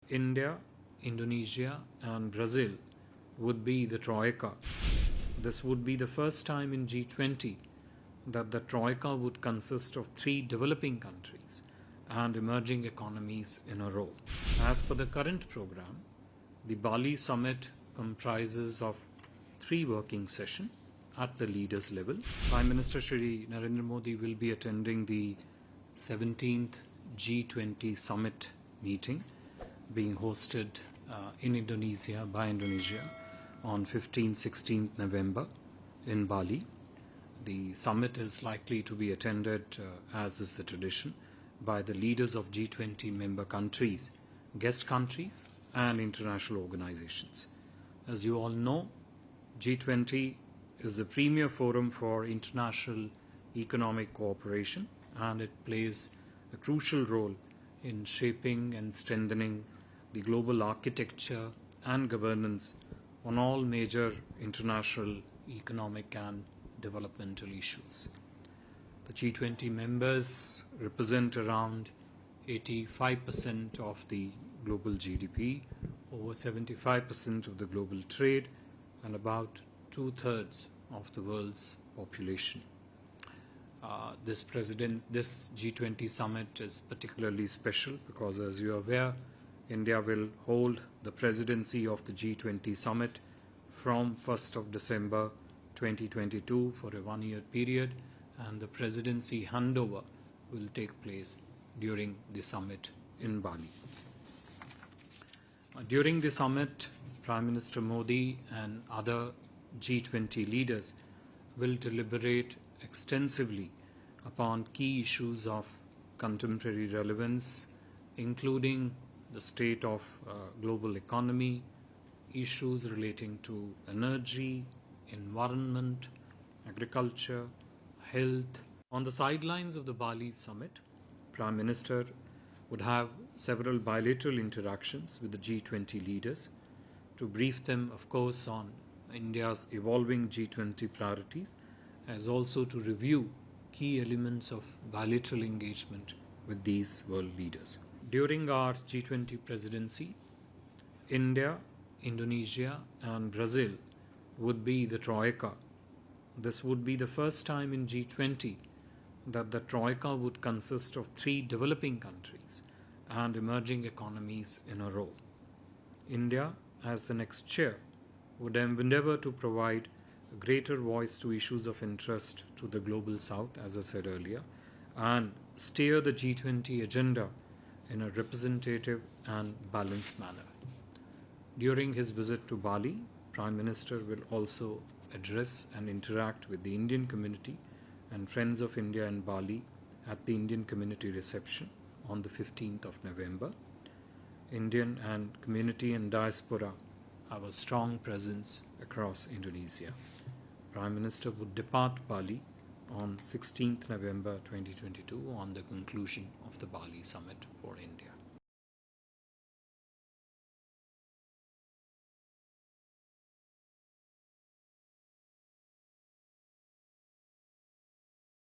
India, Indonesia and Brazil would be the Troika. This would be the first time in G20 that the Troika would consist of 3 developing countries and emerging economies in a row. As per the current program, the Bali Summit comprises of 3 working sessions at the leaders level. Prime Minister Secretary Narendra Modi will be attending the 17th G20 Summit meeting being hosted in Indonesia by Indonesia on 15-16 November in Bali. The summit is likely to be attended, as is the tradition, by the leaders of G20 member countries, guest countries and international organizations. As you all know, G20 is the premier forum for international economic cooperation, and it plays a crucial role in shaping and strengthening the global architecture and governance on all major international economic and developmental issues. The G20 members represent around 85% of the global GDP, over 75% of the global trade, and about 2/3 of the world's population. This G20 summit is particularly special because, as you are aware, India will hold the presidency of the G20 summit from 1st of December 2022 for a 1-year period, and the presidency handover will take place during the summit in Bali. During the summit, Prime Minister Modi and other G20 leaders will deliberate extensively upon key issues of contemporary relevance, including the state of global economy, issues relating to energy, environment, agriculture, health. On the sidelines of the Bali summit, Prime Minister would have several bilateral interactions with the G20 leaders to brief them, of course, on India's evolving G20 priorities, as also to review key elements of bilateral engagement with these world leaders. During our G20 presidency, India, Indonesia and Brazil would be the Troika. This would be the first time in G20 that the Troika would consist of 3 developing countries and emerging economies in a row. India, as the next chair, would endeavor to provide a greater voice to issues of interest to the global south, as I said earlier, and steer the G20 agenda in a representative and balanced manner. During his visit to Bali, Prime Minister will also address and interact with the Indian community and Friends of India in Bali at the Indian community reception on the 15th of November. Indian and community and diaspora have a strong presence across Indonesia. Prime Minister would depart Bali on 16th November 2022 on the conclusion of the Bali Summit for India.